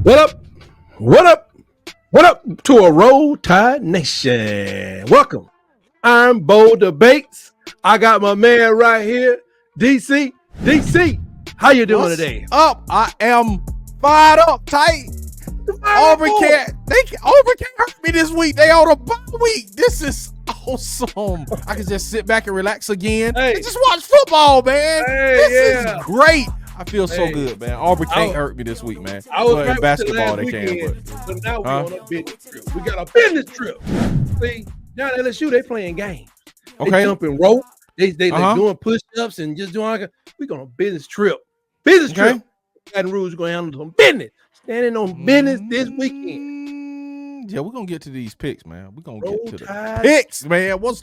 What up? What up? What up to a Roll Tide Nation? Welcome. I'm Bo Debates. I got my man right here, DC. DC, how you doing today? Up? I am fired up, tight. Auburn can't hurt me this week. They on a bye week. This is awesome. I can just sit back and relax again and just watch football, man. This is great. I feel so good, man. Auburn can't hurt me this week, man. I was in basketball they can, but now we're on a business trip. We got a business trip. See, down at LSU, they playing games. They jumping rope. They doing push-ups and just doing we going on a business trip. Business trip. Baton Rouge going to handle some business. Standing on business this weekend. Yeah, we're gonna get to these picks, man. We're gonna get to the picks, man. What's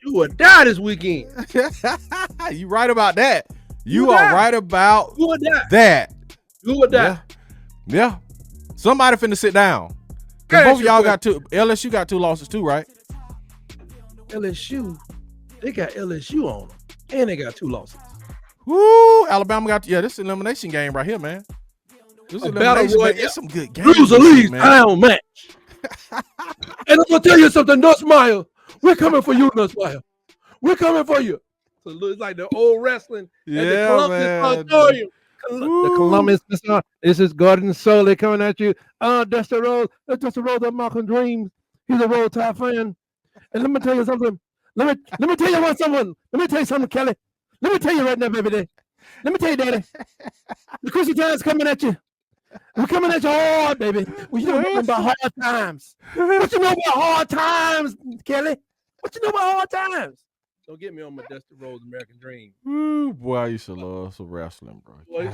do or die this weekend? You right about that. You are right about that. Do or die. Yeah. Somebody finna sit down. Both of y'all got two. LSU got 2 losses too, right? LSU, they got LSU on them, and they got 2 losses. Woo! Alabama got this elimination game right here, man. This elimination game. It's some good games. Lose or leave, down match. And I'm gonna tell you something, Nussmeyer. We're coming for you, Nussmeyer. We're coming for you. So it's like the old wrestling. Yeah, man. The Columbus. This is Gordon Soley coming at you. That's the road of Malcolm Dreams. He's a Roll Tide fan. And let me tell you something. Let me tell you about someone. Let me tell you something, Kelly. Let me tell you right now, baby. Let me tell you, Daddy. The Christian Times coming at you. We're coming at you hard, baby. Well, you know about hard times. What you know about hard times, Kelly? What you know about hard times? Don't get me on my Dusty Rhodes American Dream. Ooh, boy, I used to love some wrestling, bro. Why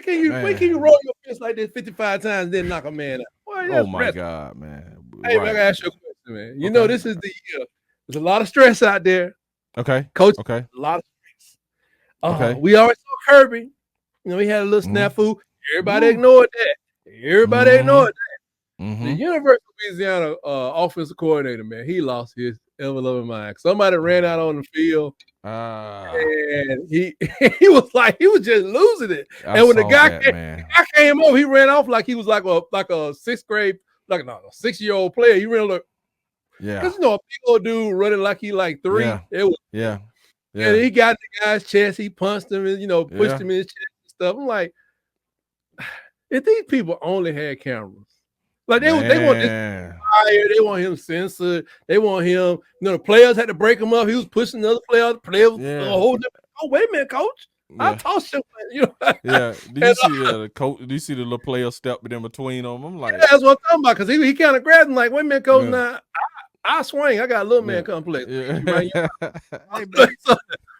can't you roll your fist like this 55 times and then knock a man out? Boy, oh my God, man. Hey, man, I gotta ask you a question, man. You know, this is the year. There's a lot of stress out there. Okay. Coach, okay. A lot of stress. We always saw Kirby. You know, he had a little snafu. Everybody ignored that. Everybody ignored that. The University of Louisiana offensive coordinator, man, he lost his ever-loving mind. Somebody ran out on the field, and he was just losing it. And when the guy came over, he ran off like he was like a 6th grade, like a 6-year-old player. He ran like, because you know, a big old dude running like he like 3. It was, and he got the guy's chest. He punched him and pushed him in his chest and stuff. I'm like, if these people only had cameras. Like they want this fire, they want him censored, they want him. The players had to break him up. He was pushing the other player. The player was holding him. Oh, wait a minute, coach. I tossed him. Do you see the little player stepping in between them? I'm like, that's what I'm talking about. Because he kind of grabbed him like, wait a minute, coach. Now I swing. I got a little man complex.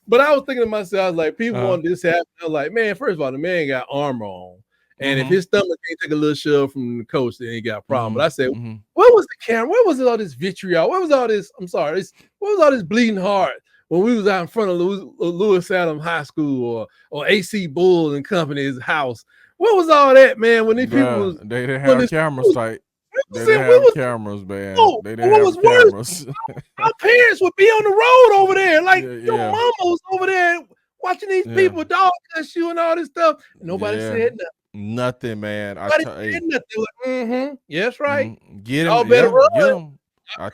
But I was thinking to myself, I was like, people want this to happen. I was like, man, first of all, the man got armor on. And if his stomach can't take a little shove from the coach, then he got a problem. But I said, where was the camera? Where was all this vitriol? Where was all this? I'm sorry. Where was all this bleeding heart when we was out in front of Lewis Adams High School or AC Bull and Company's house? Where was all that, man? When these people they didn't have cameras tight. They didn't have cameras, man. They didn't have cameras. Our parents would be on the road over there, like your mama was over there watching these people dog cuss you and all this stuff. And nobody said nothing. Nothing, man. Yes, right. Get him. Y'all better run. Get him.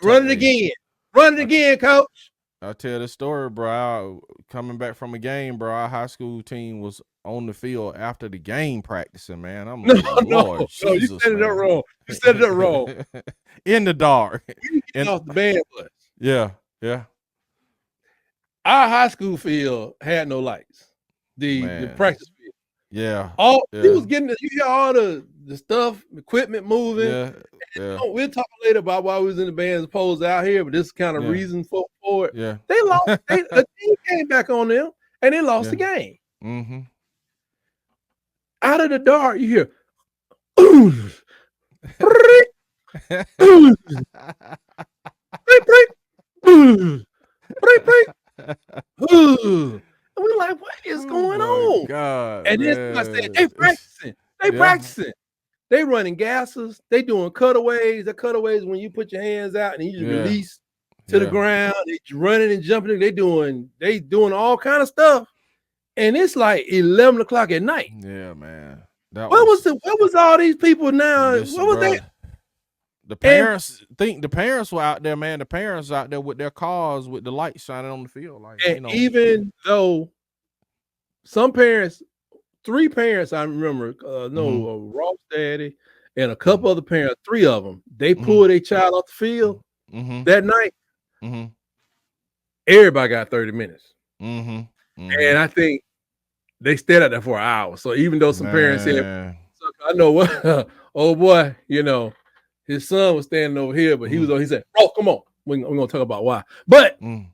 Run it again. Run it again, coach. I'll tell the story, bro. Coming back from a game, bro. Our high school team was on the field after the game practicing, man. I'm like, Lord, Jesus, you said it up wrong. You said it up wrong. In the dark. And off the band bus. Yeah. Our high school field had no lights. The practice field. Yeah. He was getting you hear all the stuff, equipment moving. We'll talk later about why we was in the band's poles out here, but this is kind of reason for it. Yeah. They lost. A team came back on them and they lost the game. Out of the dark, you hear and we're like, what is going on? God, and then I said, they practicing. They running gases. They doing cutaways. The cutaways when you put your hands out and you just release to the ground. They running and jumping. They doing all kind of stuff. And it's like 11 o'clock at night. Yeah, man. What was all these people now? What was that? The parents the parents were out there, man. The parents out there with their cars with the lights shining on the field. Like, even though some parents, 3 parents, I remember, Ross daddy and a couple other parents, 3 of them, they pulled their child off the field that night. Everybody got 30 minutes. And I think they stayed out there for an hour. So even though some parents said, I know what, oh boy, his son was standing over here, but he said, "Oh, come on, we're gonna talk about why." But he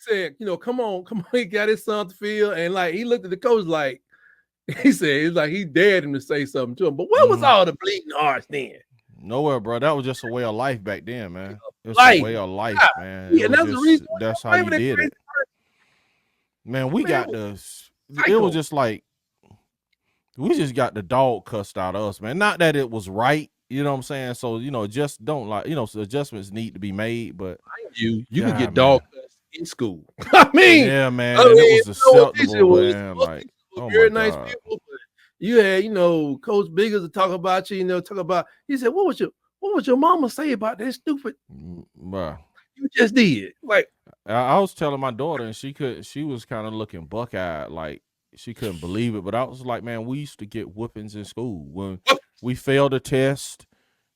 said, come on, he got his son off the field, and like he looked at the coach like he said, it's like he dared him to say something to him. But where was all the bleeding hearts then? Nowhere, bro. That was just a way of life back then, man. It was a way of life, man. Yeah, that's the reason. That's how you did it. Man, we got this. It was just like we just got the dog cussed out of us, man. Not that it was right, you know what I'm saying? So, just don't so adjustments need to be made, but you can get dog cussed in school. I mean, yeah, man. It was acceptable, man. Like, very nice people. But you had, Coach Biggers to talk about you, talk about. He said, "What would your mama say about that stupid?" Bruh. You just did. Like, I was telling my daughter, and she was kind of looking buck-eyed, like she couldn't believe it. But I was like, man, we used to get whoopings in school when we failed a test.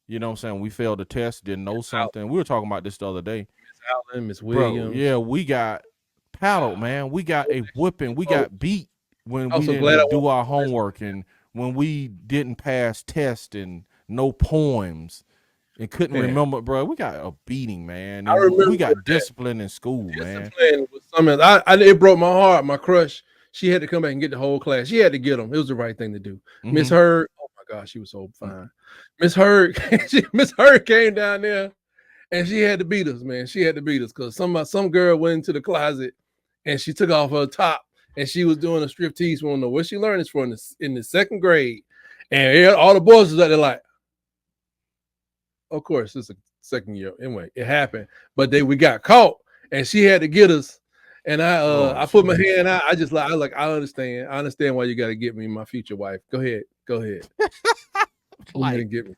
You know what I'm saying? We failed a test, didn't know something. We were talking about this the other day. Miss Allen, Miss Williams. Bro, yeah, we got paddled, man. We got a whooping. We got beat when we didn't do our homework and when we didn't pass tests and no poems and couldn't remember, bro. We got a beating, man. I remember we got discipline in school, man. Was something it broke my heart. My crush, she had to come back and get the whole class. She had to get them. It was the right thing to do. Miss Hurd, oh my gosh, she was so fine. Miss Hurd came down there and she had to beat us, man. She had to beat us because some girl went into the closet and she took off her top and she was doing a striptease. We don't know what she learned this from in the 2nd grade. And all the boys was out there like, of course, it's a 2nd year. Anyway, it happened. But we got caught and she had to get us. And I put my hand out. I understand. I understand why you got to get me my future wife. Go ahead. Go ahead and get me.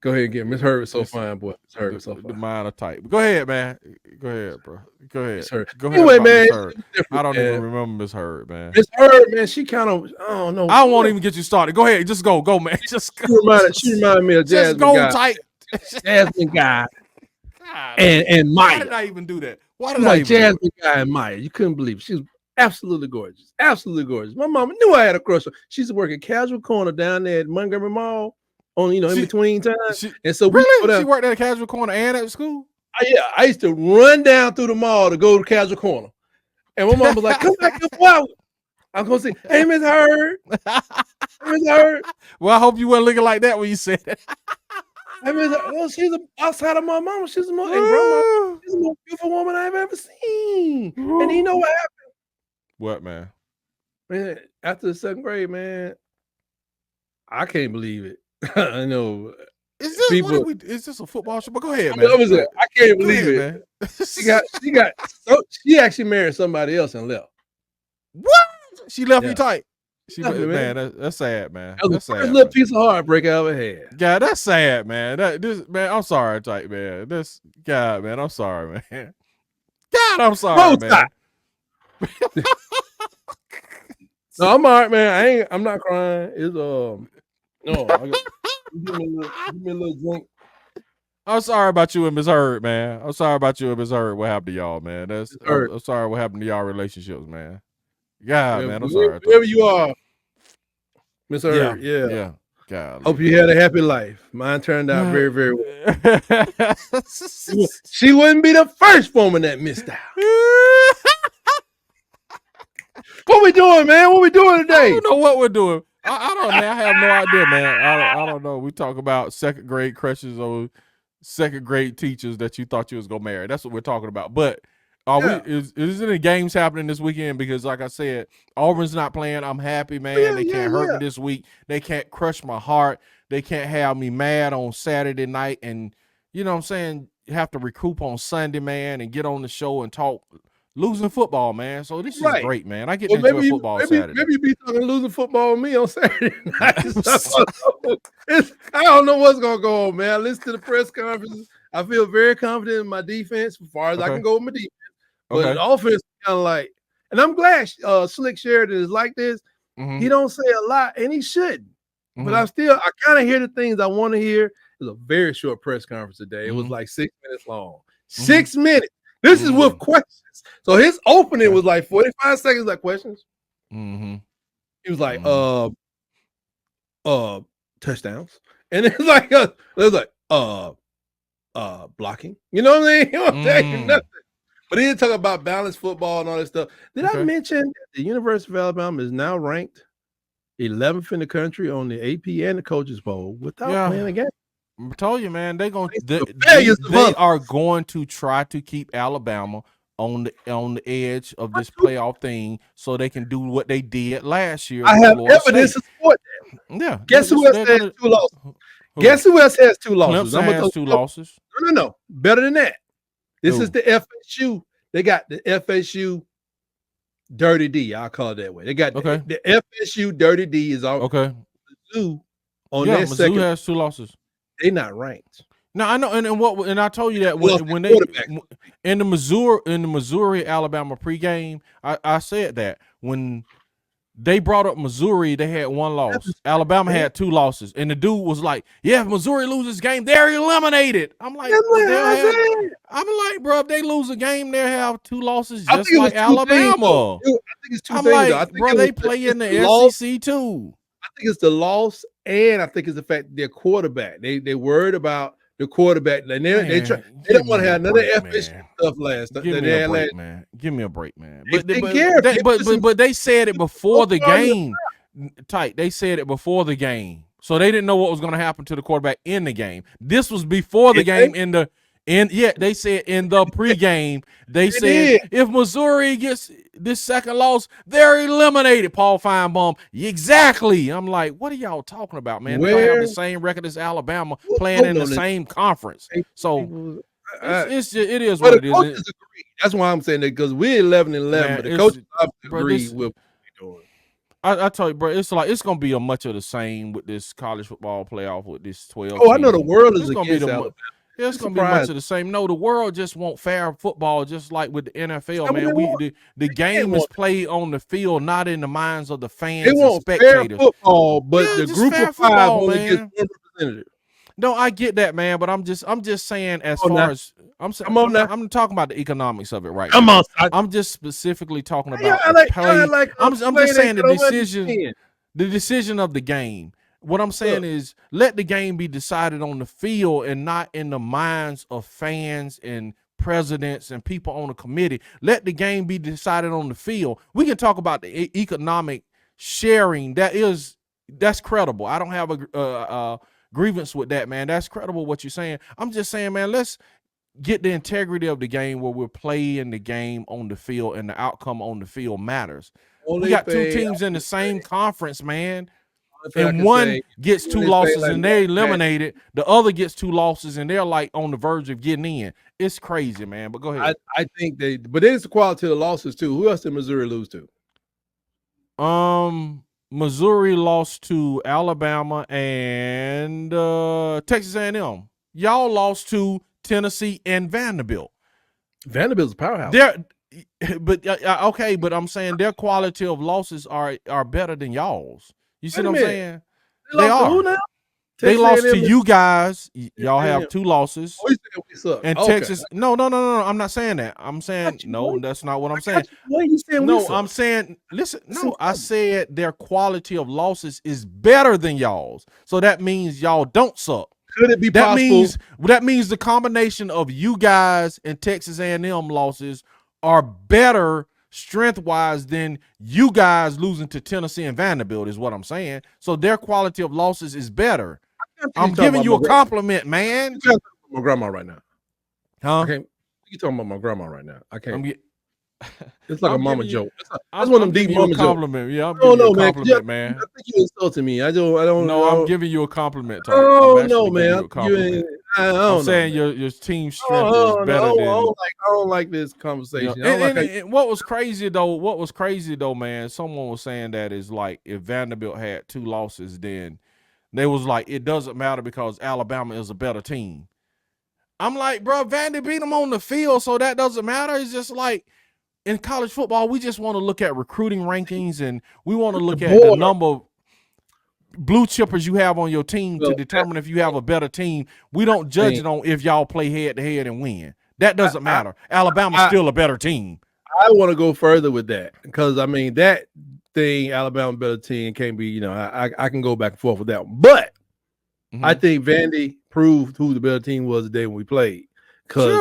Go ahead and get me. Miss Hurd was so fine, boy. Miss Hurd was so fine. The mind are tight. But go ahead, man. Go ahead, bro. Go ahead. Go ahead. Anyway, man. I don't even remember Miss Hurd, man. Miss Hurd, man, she kind of, I don't know. I won't even get you started. Go ahead. Just go, man. Just go. She reminded me of Jasmine. Just go guy. Tight. Jasmine Guy and Maya. Why did I even do that? Why did I Jasmine Guy and Maya? You couldn't believe it. She was absolutely gorgeous. Absolutely gorgeous. My mama knew I had a crush on her. She used to work at Casual Corner down there at Montgomery Mall on, in between times. And so she worked at a Casual Corner and at school? Yeah, I used to run down through the mall to go to Casual Corner. And my mom was like, come back up. I'm going to say, hey, Miss Hurd. Miss Hurd. Well, I hope you weren't looking like that when you said that. I mean, she's outside of my mama. She's the most beautiful woman I've ever seen. And you know what happened? What, man? Man, after the 2nd grade, man, I can't believe it. I know. Is this a football show? But go ahead, man. I can't believe it, man. She actually married somebody else and left. What? She left you tight. Man, that's sad, man. That's sad. First little piece of heartbreak I ever had. God, that's sad, man. Man, I'm sorry, tight, man. God, man, I'm sorry, man. God, I'm sorry, man. No, I'm all right, man. I'm not crying. It's no. Give me a little drink. I'm sorry about you and Miss Hurd, man. I'm sorry about you and Miss Hurd. What happened to y'all, man? I'm sorry what happened to y'all relationships, man. Yeah, man. I'm sorry. Wherever you are, Miss Hurd. Yeah. God. Hope you had a happy life. Mine turned out very, very well. She wouldn't be the first woman that missed out. What we doing, man? What we doing today? I don't know what we're doing. I don't know. I have no idea, man. I don't know. We talk about 2nd grade crushes or 2nd grade teachers that you thought you was gonna marry. That's what we're talking about. But is any games happening this weekend? Because like I said, Auburn's not playing. I'm happy, man. They can't hurt me this week. They can't crush my heart. They can't have me mad on Saturday night and, you know what I'm saying, have to recoup on Sunday, man, and get on the show and talk losing football, man. So this is great, man. I get to maybe enjoy football Saturday. Maybe you be talking losing football with me on Saturday night. I don't know what's gonna go on, man. I listen to the press conferences. I feel very confident in my defense as far as I can go with my defense. But the offense is kind of like, and I'm glad Slick Sheridan is like this. He don't say a lot, and he shouldn't. But I kind of hear the things I want to hear. It was a very short press conference today. It was like 6 minutes long. 6 minutes. This is with questions. So his opening was like 45 seconds, like questions. He was like, touchdowns. And it's like, blocking. You know what I mean? He won't tell you nothing. But he didn't talk about balanced football and all that stuff. Did I mention that the University of Alabama is now ranked 11th in the country on the AP and the Coaches Bowl without playing a game? I told you, man, they are going to try to keep Alabama on the edge of this playoff thing so they can do what they did last year. I have evidence to support that. Yeah. Guess who else has 2 losses? Guess who else has 2 losses? Clemson has 2 losses. No. Better than that. This is the FSU. They got the FSU Dirty D. I'll call it that way. They got the FSU Dirty D is all Mizzou on their second. Mizzou has 2 losses. They're not ranked. No, I know, and I told you that when they in the Missouri Alabama pregame, I said that when they brought up Missouri, they had 1 loss. Alabama had 2 losses, and the dude was like, "Yeah, if Missouri loses game, they're eliminated." I'm like, bro, if they lose a game, they have 2 losses, just like Alabama. I think it's 2 I'm things. like, bro, they play in the SEC too. I think it's the loss, and I think it's the fact that their quarterback. They worried about the quarterback. And they don't want to have another FSU stuff last. Give me a break, man. Give me a break, man. But they said it before the game. They said it before the game, so they didn't know what was going to happen to the quarterback in the game. This was before the game. They said in the pregame, they said if Missouri gets this second loss, they're eliminated. Paul Feinbaum, exactly. I'm like, what are y'all talking about, man? They have the same record as Alabama, playing in the same conference. So it is what it is. That's why I'm saying that, because we're 11-11, but the coaches agree with what we're doing. I tell you, bro, it's gonna be a much of the same with this college football playoff with this 12. Oh, I know the world is against Alabama. It's gonna be much of the same. No, the world just want fair football, just like with the NFL, man. The game is played on the field, not in the minds of the fans and spectators. Fair football, but the group of 5 only gets 1 representative. No, I get that, man, but I'm just saying, as far as I'm talking about the economics of it right now. I'm just specifically talking about the play. I'm just saying the decision of the game. What I'm saying is, let the game be decided on the field and not in the minds of fans and presidents and people on the committee. Let the game be decided on the field. We can talk about the economic sharing. That's credible. I don't have a grievance with that, man. That's credible what you're saying. I'm just saying, man, let's get the integrity of the game where we're playing the game on the field and the outcome on the field matters. We got 2 teams in the same conference, man. And one gets 2 losses and they're eliminated. The other gets 2 losses and they're like on the verge of getting in. It's crazy, man. But go ahead. I think but it's the quality of the losses too. Who else did Missouri lose to? Missouri lost to Alabama and Texas A&M. Y'all lost to Tennessee and Vanderbilt. Vanderbilt's a powerhouse. But I'm saying their quality of losses are better than y'all's. You see what I'm saying? They are. Who now? They lost to you guys. Y'all have 2 losses. Oh, you said we suck. And Texas. No. I'm not saying that. I'm saying no. That's not what I'm saying. What are you saying? No, I'm saying listen. No, I said their quality of losses is better than y'all's. So that means y'all don't suck. Could it be possible? That means the combination of you guys and Texas A&M losses are better strength-wise than you guys losing to Tennessee and Vanderbilt is what I'm saying. So their quality of losses is better. I'm giving you a compliment, man. You're talking about my grandma right now. Huh? You're talking about my grandma right now. I can't. It's like a mama you, joke. That's one of them deep mama jokes. Compliment. Yeah, I'm giving you a compliment, man. I think you insulted me. I don't. No, I'm giving you a compliment, Type. Oh no, man! I'm saying your team strength is better than. I don't like this conversation. And what was crazy though, man? Someone was saying that is like if Vanderbilt had 2 losses, then they was like it doesn't matter because Alabama is a better team. I'm like, bro, Vandy beat them on the field, so that doesn't matter. It's just like in college football, we just want to look at recruiting rankings and we want to look at the number of blue chippers you have on your team to determine if you have a better team. We don't judge it on if y'all play head to head and win. That doesn't matter. Alabama's still a better team. I want to go further with that because I mean that thing, Alabama better team can't be. I can go back and forth with that one, but I think Vandy proved who the better team was the day when we played because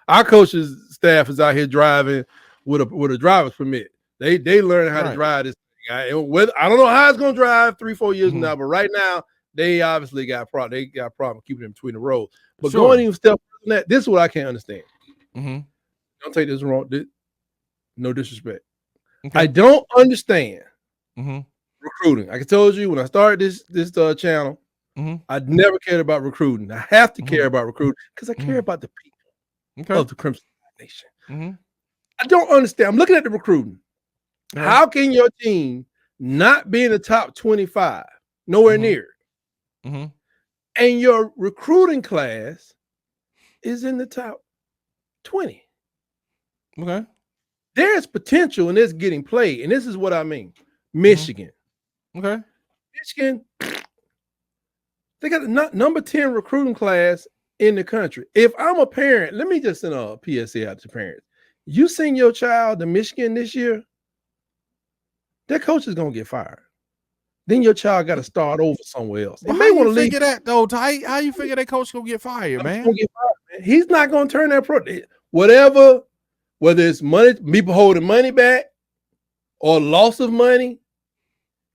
our coach's staff is out here driving with a driver's permit. They learn how to drive this thing. I don't know how it's gonna drive 3-4 years from now, but right now they obviously got problem keeping them between the roads. But going even step further than that, this is what I can't understand. Don't take this wrong. No disrespect. Okay. I don't understand recruiting. Like I told you when I started this channel, I never cared about recruiting. I have to care about recruiting because I care about the people of the Crimson Nation. I don't understand. I'm looking at the recruiting. How can your team not be in the top 25, nowhere near it, and your recruiting class is in the top 20? Okay. There's potential and it's getting played. And this is what I mean. Michigan. Okay. Michigan, they got the number 10 recruiting class in the country. If I'm a parent, let me just send a PSA out to parents. You send your child to Michigan this year, that coach is going to get fired. Then your child got to start over somewhere else. But how you want to figure that though, Ty? How you figure that coach going to get fired, man? He's not going to turn that whether it's money, people holding money back or loss of money,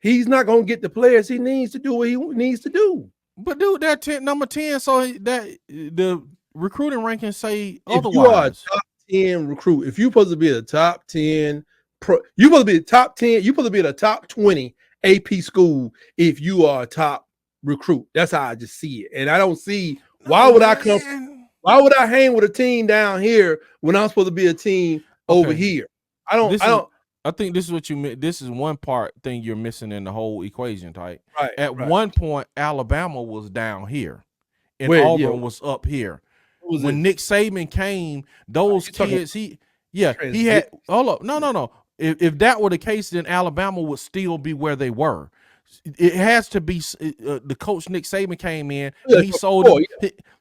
he's not going to get the players he needs to do what he needs to do. But dude, that number 10, so that the recruiting rankings say otherwise. If you are a top 10 recruit, if you're supposed to be a top 10 you're supposed to be a top 10, you're supposed to be at a top 20 AP school if you are a top recruit. That's how I just see it. And I don't see why would I hang with a team down here when I'm supposed to be a team over here? I think this is what you meant. This is one thing you're missing in the whole equation, Type. At one point, Alabama was down here, and Auburn was up here. When Nick Saban came, those kids, he had. Hold up, no. If that were the case, then Alabama would still be where they were. It has to be the coach Nick Saban came in. And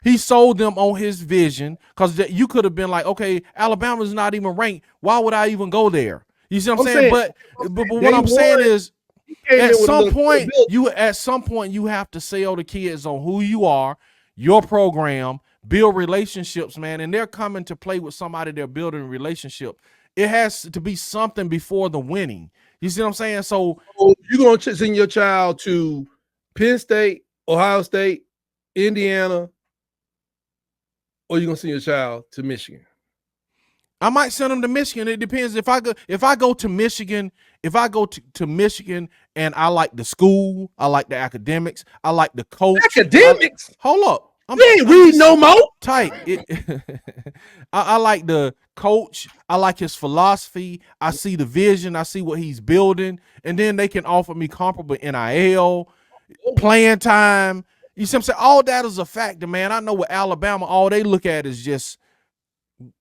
he sold them on his vision because you could have been like, okay, Alabama's not even ranked. Why would I even go there? You see what I'm saying? But what I'm saying is, at some point you have to sell the kids on who you are, your program, build relationships, man. And they're coming to play with somebody they're building a relationship. It has to be something before the winning. You see what I'm saying? So you're going to send your child to Penn State, Ohio State, Indiana, or you're going to send your child to Michigan? I might send them to Michigan. It depends. If I go to Michigan, Michigan and I like the school, I like the academics, I like the coach. Academics? Hold up. You ain't read no more. Tight. I like the coach. I like his philosophy. I see the vision. I see what he's building. And then they can offer me comparable NIL, playing time. You see what I'm saying? All that is a factor, man. I know with Alabama, all they look at is just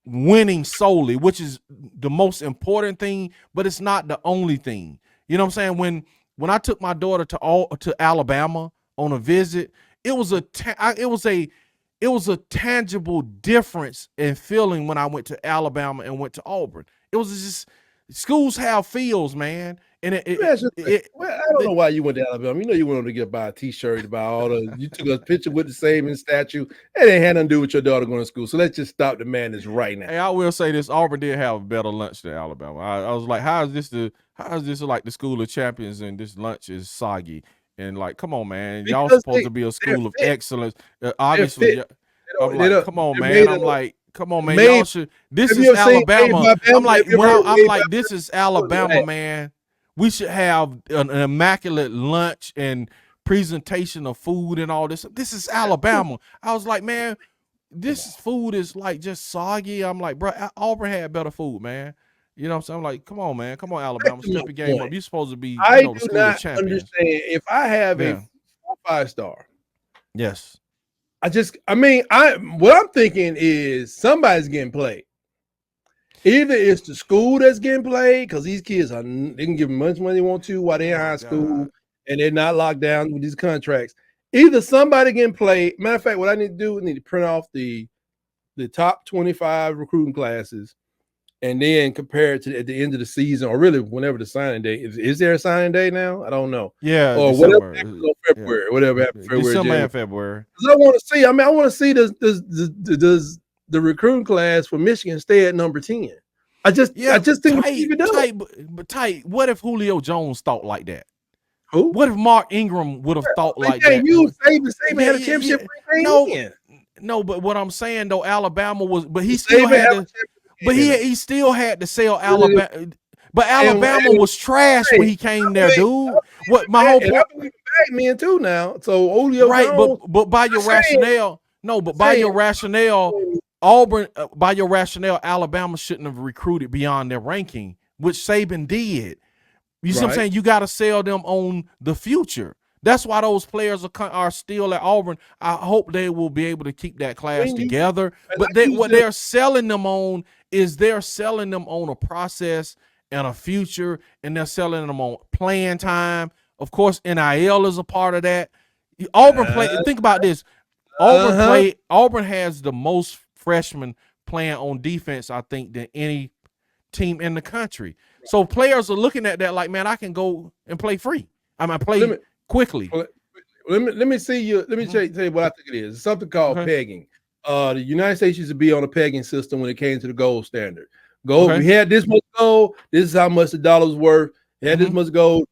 winning solely, which is the most important thing, but it's not the only thing. You know what I'm saying? When I took my daughter to Alabama on a visit, it was a tangible difference in feeling when I went to Alabama and went to Auburn. It was just schools have feels, man. And I don't know why you went to Alabama. You know you wanted to get buy a T-shirt, buy all the. You took a picture with the Saban statue. It ain't had nothing to do with your daughter going to school. So let's just stop the madness right now. Hey, I will say this: Auburn did have a better lunch than Alabama. I was like, how is this like the school of champions and this lunch is soggy? And like, come on, man, y'all supposed to be a school of excellence. Obviously, I'm like, come on, man. I'm like, Come on, man. Y'all should. This is Alabama. I'm like, this is Alabama, man. We should have an immaculate lunch and presentation of food and all this. This is Alabama. I was like, man, this food is like just soggy. I'm like, bro, Auburn had better food, man. You know what I'm saying? I'm like, come on, man. Come on, Alabama. Step your game up. You're supposed to be, I do the school not of champions. understand. If I have a 5-star. Yes. what I'm thinking is somebody's getting played. Either it's the school that's getting played because these kids they can give them much money they want to while they're in high school and they're not locked down with these contracts. Either somebody getting played. Matter of fact, what I need to do, I need to print off the top 25 recruiting classes and then compare it to at the end of the season or really whenever the signing day is. Is there a signing day now? I don't know. Yeah, or December. Whatever happened on February, whatever happened February. December and February. Because I want to see. I want to see does the recruiting class for Michigan stay at number 10? I just think tight. What if Julio Jones thought like that? Who? What if Mark Ingram would have thought like that? Saban had a championship. No, but what I'm saying though, Alabama was, but he still had to. But he still had to sell Alabama. But Alabama was trash when he came there, dude. What my whole point? Men too now. So Julio Jones, but by your rationale, Auburn, by your rationale, Alabama shouldn't have recruited beyond their ranking, which Saban did. You see what I'm saying? You got to sell them on the future. That's why those players are still at Auburn. I hope they will be able to keep that class together. But what they're selling them on is they're selling them on a process and a future, and they're selling them on playing time. Of course, NIL is a part of that. Auburn think about this. Auburn has the most freshmen playing on defense, I think, than any team in the country. So players are looking at that like, man, I can go and play free. Play quickly. Let me see you. Let me tell you what I think it is. It's something called pegging. The United States used to be on a pegging system when it came to the gold standard. We had this much gold. This is how much the dollar was worth. We had this much gold.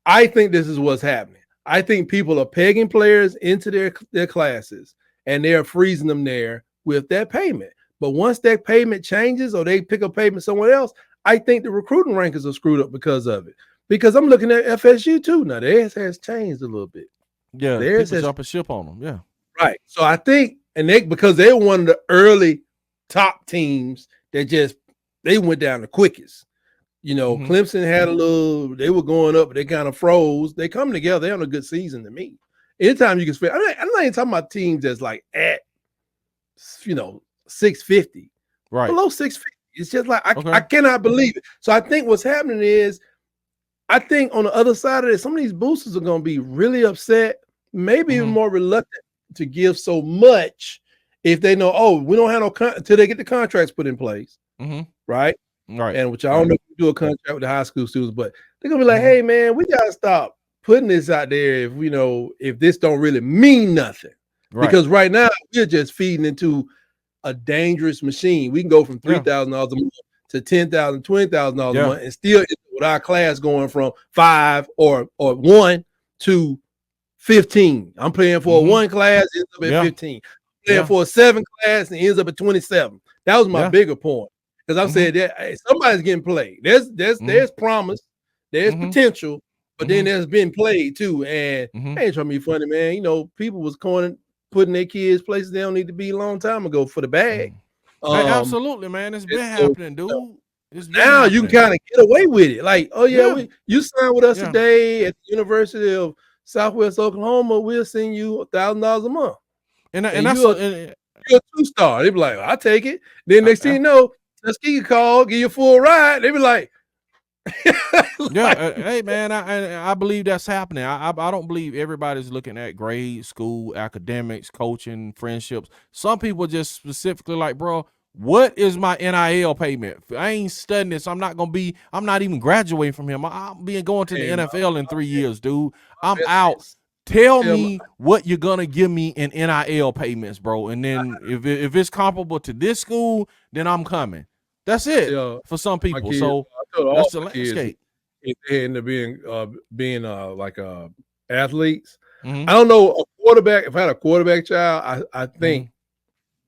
I think this is what's happening. I think people are pegging players into their classes, and they're freezing them there with that payment. But once that payment changes or they pick up payment somewhere else, I think the recruiting rankings are screwed up because of it. Because I'm looking at FSU too now. Theirs has changed a little bit. Yeah, theirs has jump a ship on them. Yeah, right. So I think, because they're one of the early top teams that they went down the quickest. Clemson had they were going up, but they kind of froze. They come together. They're on a good season to me. Anytime you can spend, I'm not even talking about teams that's like at, 650, right? Below 650. It's just like I cannot believe it. So I think what's happening is, I think on the other side of it, some of these boosters are going to be really upset, maybe even more reluctant to give so much if they know, we don't have no until they get the contracts put in place, right? Right. And which I don't know if you do a contract with the high school students, but they're gonna be like, hey man, we gotta stop putting this out there if this don't really mean nothing. Right. Because right now we're just feeding into a dangerous machine. We can go from $3,000 a month to $10,000, $20,000 a month, and still with our class going from 5 or 1 to 15. I'm playing for a 1 class, ends up at 15. Playing for a 7 class and ends up at 27. That was my bigger point. Because I've said that somebody's getting played. There's promise, there's potential, but then there's been played too. And I ain't trying to be funny, man. People was putting their kids places they don't need to be a long time ago for the bag. Absolutely, man. It's been happening, dude. Now you can kind of get away with it. Like, you signed with us today at the University of Southwest Oklahoma. We'll send you $1,000 a month. And you're a 2-star. They be like, I'll take it. Then next thing you know, Tuskegee call, give you a full ride. They be like, hey man, I believe that's happening. I don't believe everybody's looking at grade school, academics, coaching, friendships. Some people just specifically like, bro, what is my NIL payment? I ain't studying this. I'm not even graduating from him. I'll be going to the NFL in 3 years, dude. I'm out. Tell me what you're gonna give me in NIL payments, bro. And then if it's comparable to this school, then I'm coming. That's it for some people. So that's the landscape. If they end up being like athletes, I don't know a quarterback. If I had a quarterback child, I think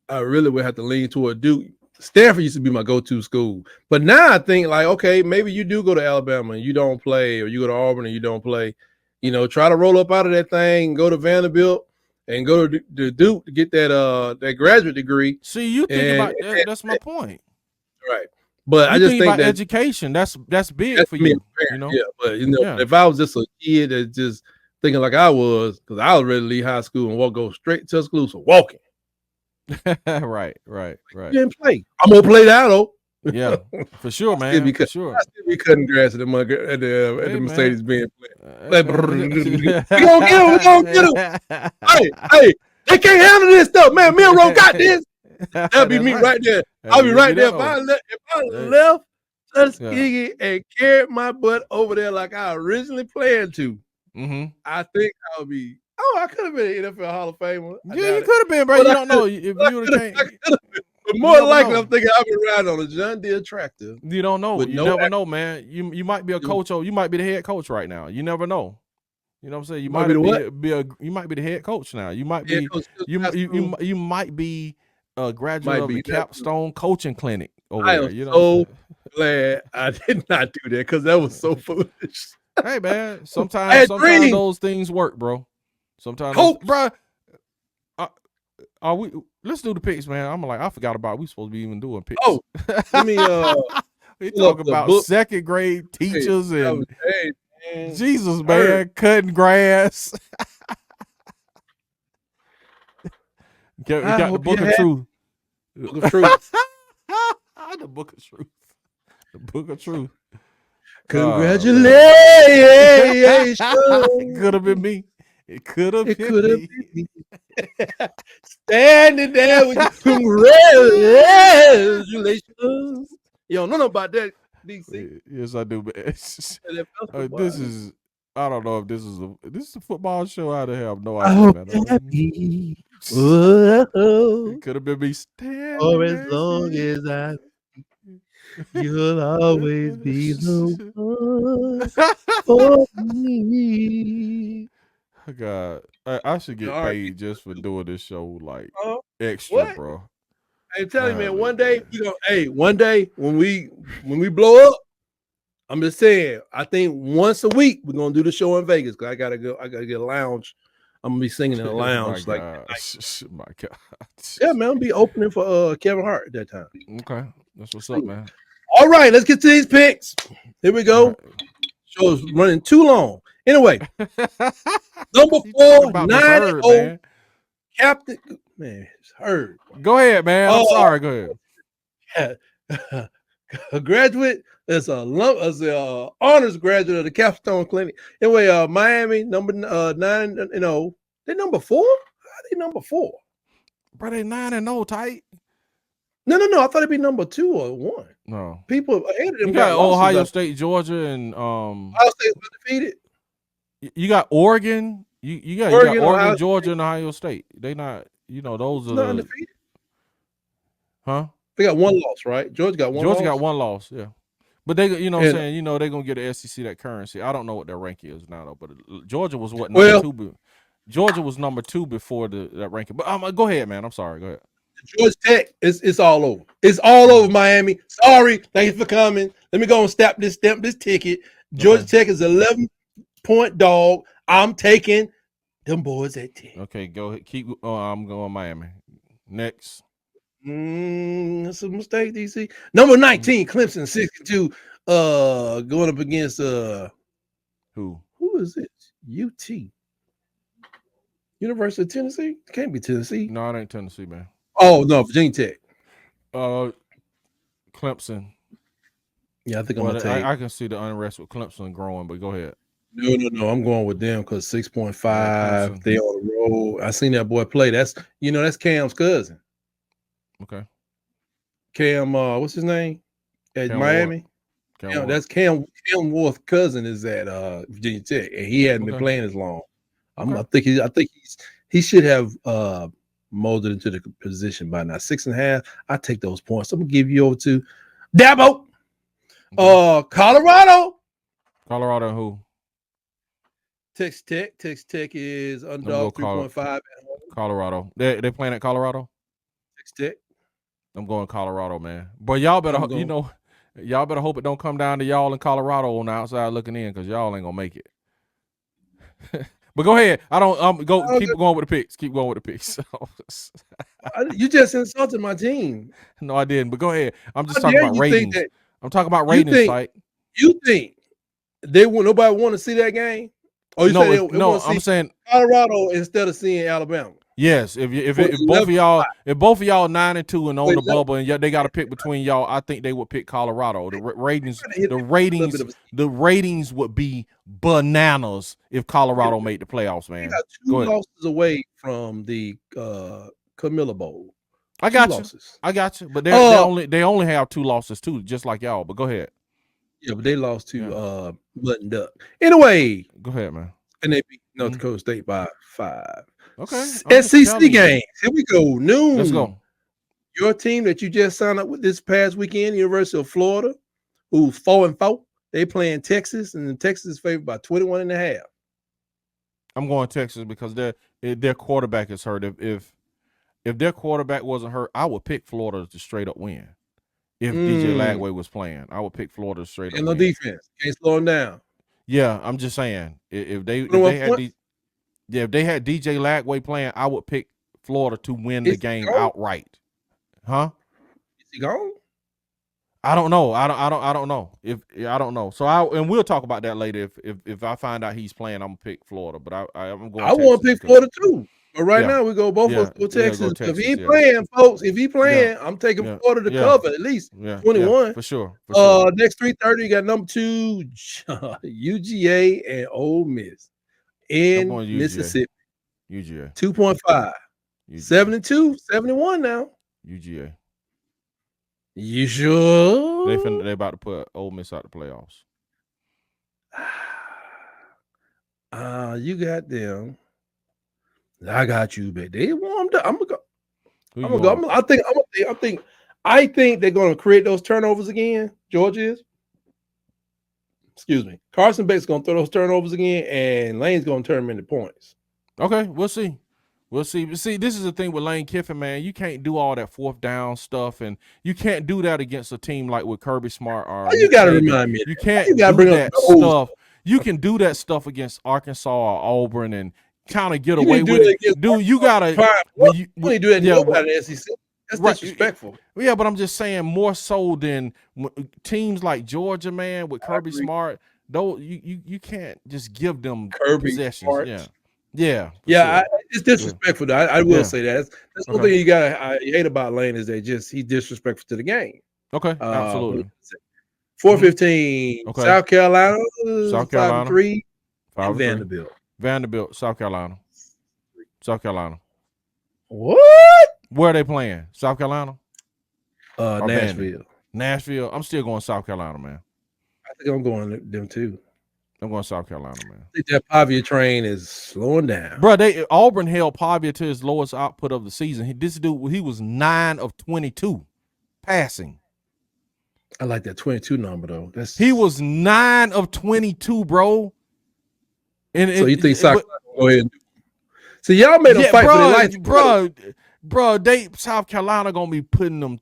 I really would have to lean toward Duke. Stanford used to be my go-to school, but now I think like, okay, maybe you do go to Alabama and you don't play, or you go to Auburn and you don't play. Try to roll up out of that thing, go to Vanderbilt and go to Duke to get that graduate degree. See, you think about that. That's my point. Right. But I just think about that education, that's big for you. Yeah, but if I was just a kid that just thinking like I was, because I was ready to leave high school and go straight to Tuscaloosa walking. right. You didn't play. I'm gonna play that though. Yeah, for sure, man. For sure. I still be cutting grass at the Mercedes Benz plant. Like, we gonna get him. Hey, they can't handle this stuff, man. Milrow got this. That'd be me right there. I'll be right there. If I left Tuskegee and carried my butt over there like I originally planned to, I think I would be. Oh, I could have been an NFL Hall of Famer. Yeah, you could have been, bro. You don't know if you would have came. But more likely, I'm thinking I'll be riding on a John Deere tractor. You don't know. You never know, man. You might be a coach, or you might be the head coach right now. You never know. You know what I'm saying? You might be the head coach now. You might be. You might be a graduate of the Capstone Coaching Clinic over there. You know, so glad I did not do that because that was so foolish. Hey, man. Sometimes those things work, bro. Sometimes, bro. Let's do the picks, man. I'm like, I forgot about we supposed to be even doing picks. Oh, let me we talk about second grade teachers and Jesus, man, cutting grass. got the book of truth. Book of truth. The book of truth. The book of truth. Congratulations. It could have been me. It could have been me. Standing there with congratulations. You don't know about that, DC. Yes, I do. But this is. I don't know if this is a football show. I have no idea, man. It could have been me standing. For as long as you'll always be the one for me. God, I should get paid just for doing this show, like extra, bro. Hey, tell you, man. One day, one day when we blow up, I'm just saying. I think once a week we're gonna do the show in Vegas because I gotta get a lounge. I'm gonna be singing in a lounge. My God. Yeah, man. I'll be opening for Kevin Hart at that time. Okay, that's what's up, man. All right, let's get to these picks. Here we go. Show's running too long. Anyway, number 4, 9-0. Captain, man, it's Hurd. Go ahead, man. I'm sorry. Go ahead. A graduate, as a honors graduate of the Capstone Clinic. Anyway, Miami, number 9-0. They number 4? How are they number 4? Bro, they 9-0, tight. No. I thought it'd be number 2 or 1. No. People ahead of them. You got Ohio State, Georgia, and Ohio State was defeated. You got Oregon. You got Oregon, Georgia, and Ohio State. They not, those are undefeated. Huh? They got one loss, right? Georgia got one loss, yeah. But they, what I'm saying, they're gonna get the SEC that currency. I don't know what their rank is now, though. But Georgia was number 2. Georgia was number 2 before that ranking. But go ahead, man. I'm sorry. Go ahead. Georgia Tech, it's all over. It's all over Miami. Sorry, thanks for coming. Let me go and stamp this ticket. Georgia Tech is 11-point dog. I'm taking them boys at 10. Okay, go ahead. I'm going Miami. Next. That's a mistake, DC. Number 19, Clemson, 62. Going up against who? Who is it? UT. University of Tennessee? It can't be Tennessee. No, it ain't Tennessee, man. Oh no, Virginia Tech. Clemson. Yeah, I think I'm gonna take. I can see the unrest with Clemson growing, but go ahead. No. I'm going with them because 6.5. They on the road. I seen that boy play. That's Cam's cousin. Okay. Cam, what's his name? At Cam Miami. Ward. That's Cam Ward's cousin is at Virginia Tech, and he hadn't been playing as long. Okay. I think he should have molded into the position by now. 6.5. I take those points. I'm gonna give you over to Dabo. Okay. Colorado. Colorado who? Texas Tech is underdog 3.5 at home. Colorado. They playing at Colorado? Tech. I'm going Colorado, man. But y'all better, y'all better hope it don't come down to y'all in Colorado on the outside looking in, because y'all ain't gonna make it. But go ahead. Keep going with the picks. Keep going with the picks. You just insulted my team. No, I didn't. But go ahead. I'm just talking about ratings. I'm talking about ratings, Fight. You think nobody want to see that game? Or you I'm saying Colorado instead of seeing Alabama. Yes, if both of y'all 9-2 and on the bubble, and they got to pick between y'all, I think they would pick Colorado. The ratings would be bananas if Colorado made the playoffs, man. They got two losses away from the Camilla Bowl. I got you. But they only have 2 losses too, just like y'all. But go ahead. Yeah, but they lost to Blood and Duck. Anyway, go ahead, man. And they beat North Dakota State by 5. Okay. SEC games. Here we go. Noon. Let's go. Your team that you just signed up with this past weekend, University of Florida, who's 4-4. They playing Texas, and Texas is favored by 21.5. I'm going Texas because their quarterback is hurt. If their quarterback wasn't hurt, I would pick Florida to straight up win. If DJ Lagway was playing, I would pick Florida straight up. And no defense. Can't slow them down. Yeah, I'm just saying. If they had DJ Lagway playing, I would pick Florida to win the game outright. Huh? Is he gone? I don't know. I don't know. I don't know. So we'll talk about that later. If I find out he's playing, I'm gonna pick Florida. But I'm going. I want to pick Florida too. But right now we go both of Texas. If he playing, folks, I'm taking Florida to cover at least 21 for sure. Next 3:30, you got number 2 UGA and Ole Miss in Mississippi. UGA 2.5. 72, 71 now. UGA. You sure? They about to put Ole Miss out the playoffs. You got them. I got you, baby. They warmed up. I'm gonna go. I think they're gonna create those turnovers again. Georgia is. Excuse me. Carson Beck's gonna throw those turnovers again, and Lane's gonna turn them into points. Okay, we'll see. We'll see. But see, this is the thing with Lane Kiffin, man. You can't do all that 4th down stuff, and you can't do that against a team like with Kirby Smart. You got to remind me. You can't do that stuff. You can do that stuff against Arkansas or Auburn and kind of get away with it. Dude, you gotta when you do that in the SEC. That's disrespectful. Yeah, but I'm just saying more so than teams like Georgia, man, with Kirby Smart. Though you can't just give them possessions. Smart. Yeah. It's disrespectful. Though. I will say that. That's one thing I hate about Lane is that he's disrespectful to the game. Okay, absolutely. 4-15. South Carolina. 5-3. Vanderbilt, South Carolina. What? Where are they playing? South Carolina? Nashville. I'm still going South Carolina, man. I think I'm going them too. I'm going South Carolina, man. I think that Pavia train is slowing down. Bro, Auburn held Pavia to his lowest output of the season. This dude, he was 9 of 22 passing. I like that 22 number though. He was 9 of 22, bro. So you think South Carolina go ahead and so y'all made them fight for their life, bro. South Carolina gonna be putting them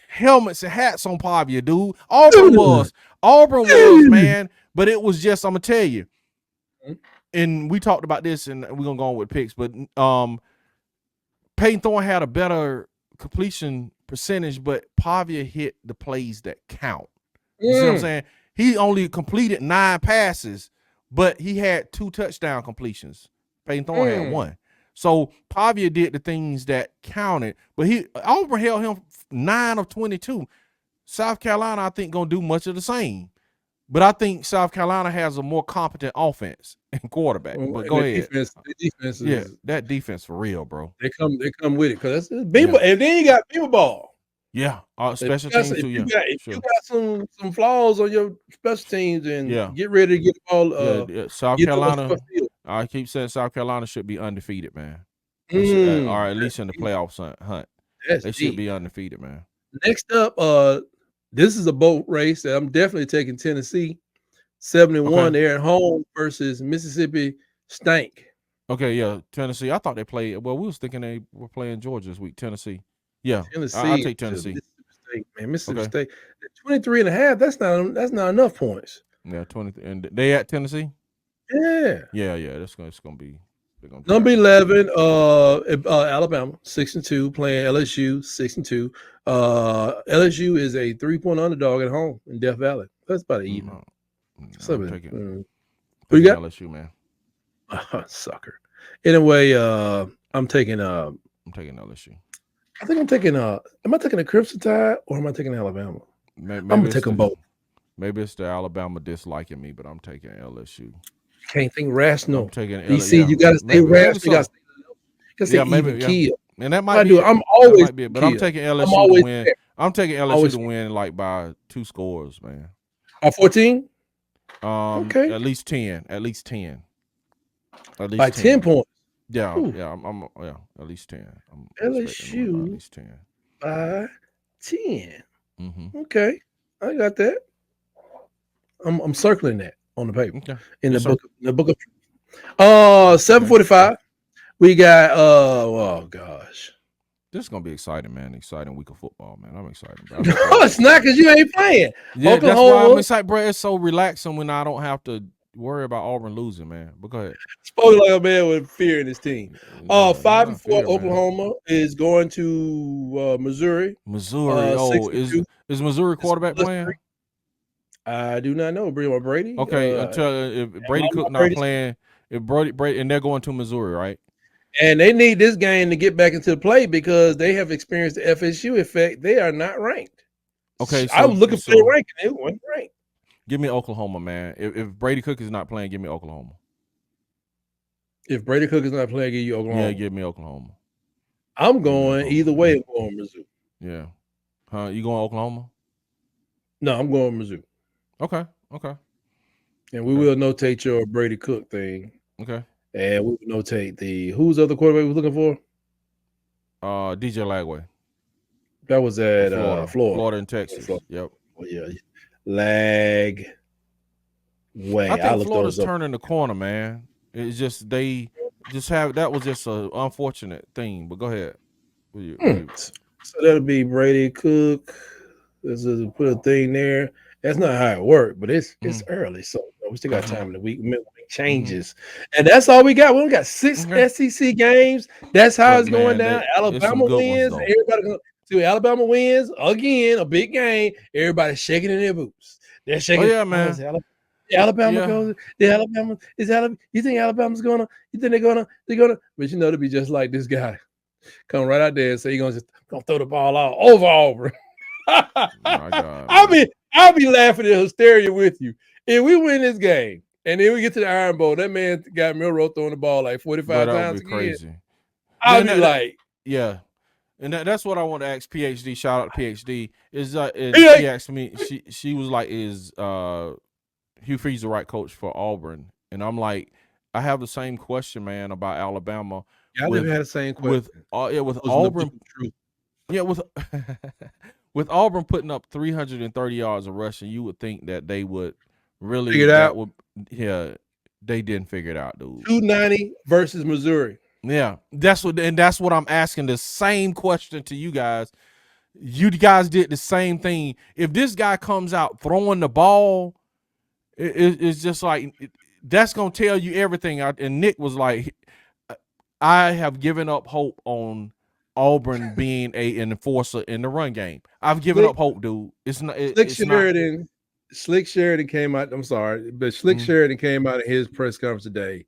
helmets and hats on Pavia, dude. Auburn was, man. But it was just, I'm gonna tell you, and we talked about this, and we're gonna go on with picks. But Peyton Thorne had a better completion percentage, but Pavia hit the plays that count. You see what I'm saying? He only completed 9 passes, but he had 2 touchdown completions. Peyton Thorne had 1. So Pavia did the things that counted, but Auburn held him 9 of 22. South Carolina, I think, gonna do much of the same. But I think South Carolina has a more competent offense and quarterback. But go ahead. Defense is, that defense for real, bro. They come with it because that's Beamer, and then you got Beamer ball. Yeah, special teams too. If you got some flaws on your special teams, and get ready to get the ball. South Carolina. I keep saying South Carolina should be undefeated, man. Or at least in the playoffs hunt. They should be undefeated, man. Next up, this is a boat race that I'm definitely taking Tennessee. 71 there at home versus Mississippi Stank. Okay, yeah, Tennessee. I thought they played. Well, we was thinking they were playing Georgia this week. Tennessee. Yeah, I'll take Tennessee. Mississippi State. 23.5. That's not enough points. Yeah, 20, and they at Tennessee. Yeah. It's gonna be. Number 11, Alabama 6-2 playing LSU 6-2. LSU is a 3-point underdog at home in Death Valley. That's about even. I'm taking LSU, man. Sucker. Anyway, I'm taking LSU. I think I'm taking am I taking the Crimson Tide or am I taking Alabama? I'm gonna take them both. Maybe it's the Alabama disliking me, but I'm taking LSU. Can't think rational. I'm taking LSU. You gotta stay rational. You gotta stay even keel. And that might be. I'm always. But I'm taking LSU to win. I'm taking LSU to win like by 2 scores, man. 14. Okay. At least 10. At least 10. At least by 10 points. Yeah. I'm at least 10. LSU at least 10 by 10. Okay, I got that. I'm circling that on the paper. Okay. In the book of 7:45. We got oh gosh. This is gonna be exciting, man. Exciting week of football, man. I'm excited. No, it's not because you ain't playing. Yeah, Oklahoma, that's why I'm excited, bro. It's so relaxing when I don't have to worry about Auburn losing, man. But go ahead. Spoke like a man with fear in his team. 5-4 Oklahoma man. Is going to Missouri. Is Missouri quarterback playing? I do not know. Brady. Okay, until if Brady Cook not playing, if Brady and they're going to Missouri, right? And they need this game to get back into the play because they have experienced the FSU effect. They are not ranked. Okay, so, I was looking for the ranking. They weren't ranked. Give me Oklahoma, man. If Brady Cook is not playing, give me Oklahoma. If Brady Cook is not playing, give you Oklahoma. Yeah, give me Oklahoma. I'm going either way. I'm going Mizzou. Yeah. You going Oklahoma? No, I'm going Mizzou. Okay. And we will notate your Brady Cook thing. Okay. And we will notate who's the other quarterback we're looking for? DJ Lagway. That was at Florida and Texas. Florida. Yep. Well, yeah. Lagway. I think Florida's turning the corner, man. It's just that was just an unfortunate thing. But go ahead. So that'll be Brady Cook. This is put a thing there. That's not how it worked, but it's early, so we still got time in the week. Make changes, and that's all we got. We only got 6 SEC games. That's how it's going down. Alabama wins. Everybody see Alabama wins again. A big game. Everybody's shaking in their boots. They're shaking. Oh yeah, man. Alabama goes. The Alabama is Alabama. You think Alabama's gonna? You think they're gonna? But you know, to be just like this guy, come right out there and say you're gonna throw the ball all over Auburn. My God, I'll be laughing at hysteria with you. If we win this game and then we get to the Iron Bowl, that man got Milroe throwing the ball like 45 times again. Crazy. I'll be like, yeah. And that's what I want to ask PhD. Shout out to PhD. She asked me, she was like, is Hugh Freeze the right coach for Auburn? And I'm like, I have the same question, man, about Alabama. Yeah, I never had the same question. With Auburn. Yeah, with Auburn putting up 330 yards of rushing, you would think that they would really figure it out. They didn't figure it out, dude. 290 versus Missouri. Yeah, that's what I'm asking. The same question to you guys. You guys did the same thing. If this guy comes out throwing the ball, it's just like that's gonna tell you everything. And Nick was like, I have given up hope on Auburn being an enforcer in the run game. I've given up hope, dude. It's not. Slick Sheridan came out. I'm sorry, but Slick Sheridan came out in his press conference today,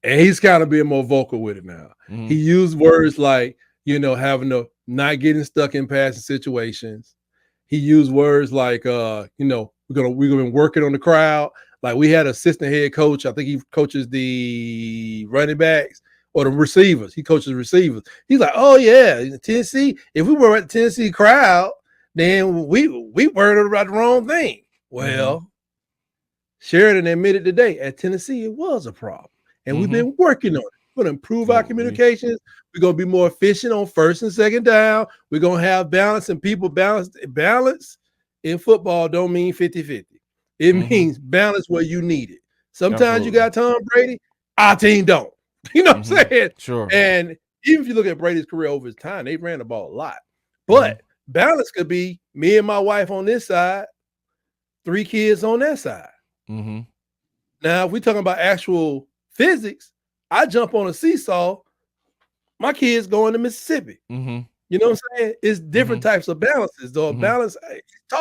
and he's kind of being more vocal with it now. He used words like, not getting stuck in passing situations. He used words like, we're gonna be working on the crowd. Like we had an assistant head coach. I think he coaches the running backs. Or the receivers. He coaches receivers. He's like, oh, yeah, in Tennessee, if we were at the Tennessee crowd, then we worried about the wrong thing. Well, Sheridan admitted today at Tennessee it was a problem. And we've been working on it. We're going to improve our communications. We're going to be more efficient on first and second down. We're going to have balance and people balance. Balance in football don't mean 50-50. It means balance where you need it. Sometimes you got Tom Brady. Our team don't. You know what I'm saying? Sure. And even if you look at Brady's career over his time, they ran the ball a lot. But balance could be me and my wife on this side, 3 kids on that side. Now, if we're talking about actual physics, I jump on a seesaw, my kids going to Mississippi. You know what I'm saying? It's different types of balances, though. Balance,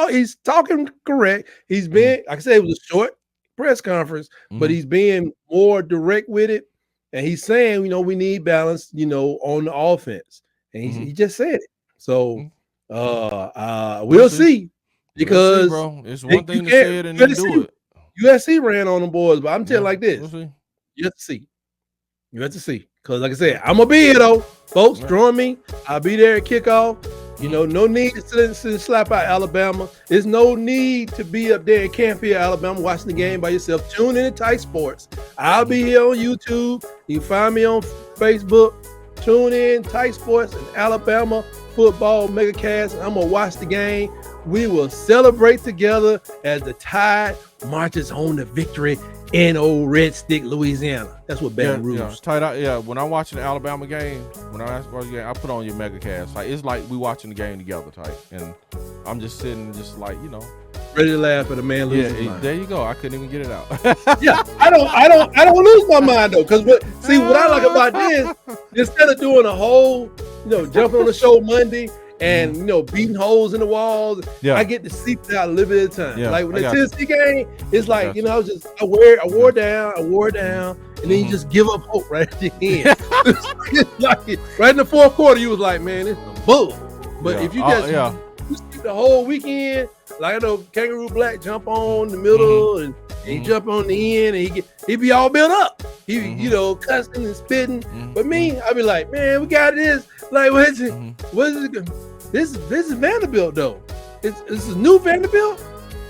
he's talking correct. He's being, like I said, it was a short press conference, but he's being more direct with it. And he's saying, we need balance, on the offense. And he just said it. So we'll see. Because bro. It's one thing to say it and then do it. USC ran on them boys, but I'm telling you like this. You have to see. You have to see. Because like I said, I'm going to be here, though. Folks, join me. I'll be there at kickoff. No need to slap out Alabama. There's no need to be up there in Camp Hill, Alabama, watching the game by yourself. Tune in to Tight Sports. I'll be here on YouTube. You can find me on Facebook. Tune in, Tight Sports and Alabama Football Megacast. I'm going to watch the game. We will celebrate together as the Tide marches on to victory in old Red Stick, Louisiana. That's what Baton Rouge. When I'm watching the Alabama game, I put on your Megacast. Like it's like we watching the game together, tight. And I'm just sitting, just like ready to laugh at a man losing. Yeah, there you go. I couldn't even get it out. Yeah, I don't lose my mind though, because what I like about this, instead of doing a whole, jumping on the show Monday and beating holes in the walls, I get to see that a little bit of time. Like when the Tennessee game, it's like I wore down, and then you just give up hope right at the end. Like right in the fourth quarter, you was like, man, it's a bull. But if you just you skip the whole weekend, like I know Kangaroo Black jump on the middle and he jump on the end and he be all built up. He cussing and spitting. But me, I be like, man, we got this. Like what is it? This is Vanderbilt though. This is new Vanderbilt.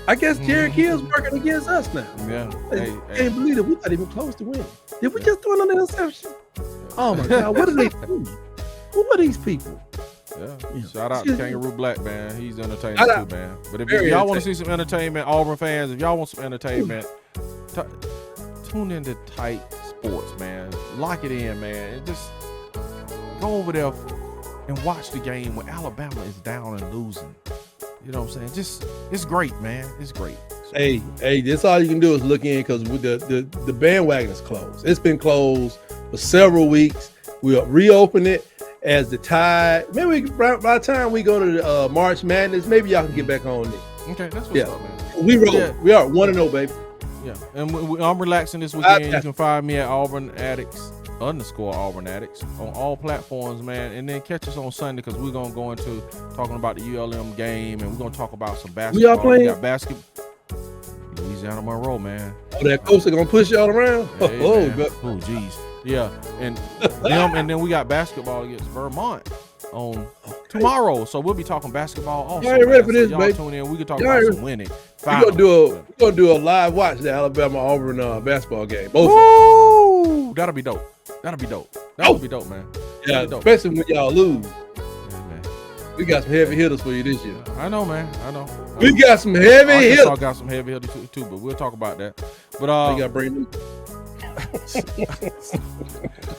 I guess Jared Kill's working against us now. Yeah. I can't believe it. We're not even close to winning. Did we just throw another interception? Oh my God, what are they doing? Who are these people? Yeah. Shout out to Kangaroo Black, man. He's entertaining too, man. But if y'all want to see some entertainment, Auburn fans, if y'all want some entertainment, tune into Tight Sports, man. Lock it in, man. And just go over there and watch the game when Alabama is down and losing. You know what I'm saying? It's great, man. It's great. Hey, that's all you can do is look in, because the bandwagon is closed. It's been closed for several weeks. We'll reopen it as the Tide. Maybe by the time we go to the March Madness, maybe y'all can get back on it. Okay, that's what's up, man. We roll. Yeah. We are 1-0, baby. Yeah, and I'm relaxing this weekend. You can find me at Auburn Addicts _Auburn Addicts on all platforms, man. And then catch us on Sunday, because we're gonna go into talking about the ULM game, and we're gonna talk about some basketball. We got basketball. Louisiana Monroe, man. Oh, that coach gonna push y'all around. Oh, geez. Yeah, and then we got basketball against Vermont on tomorrow, so we'll be talking basketball also. Y'all ain't ready for this, y'all baby. Tune in. We can talk about some winning. We're gonna do a live watch the Alabama Auburn basketball game. Ooh, that'll be dope. That'll be dope, man. Yeah, especially when y'all lose. We got some heavy hitters for you this year. I know, man. I know. We got some heavy hitters. I got some heavy hitters too, but we'll talk about that. But we got to bring them.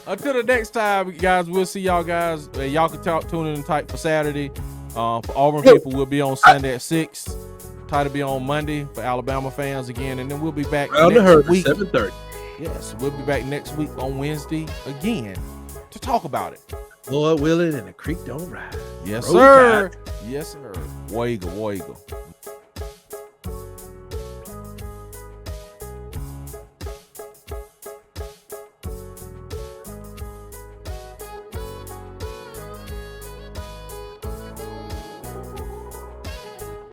Until the next time, guys, we'll see y'all guys. Y'all can tune in tight for Saturday. For Auburn people, we'll be on Sunday at 6. Tight to be on Monday for Alabama fans again, and then we'll be back next week. 7:30. Yes, we'll be back next week on Wednesday again to talk about it. Lord willing, and the creek don't rise. Yes, sir. Yes, sir. War Eagle.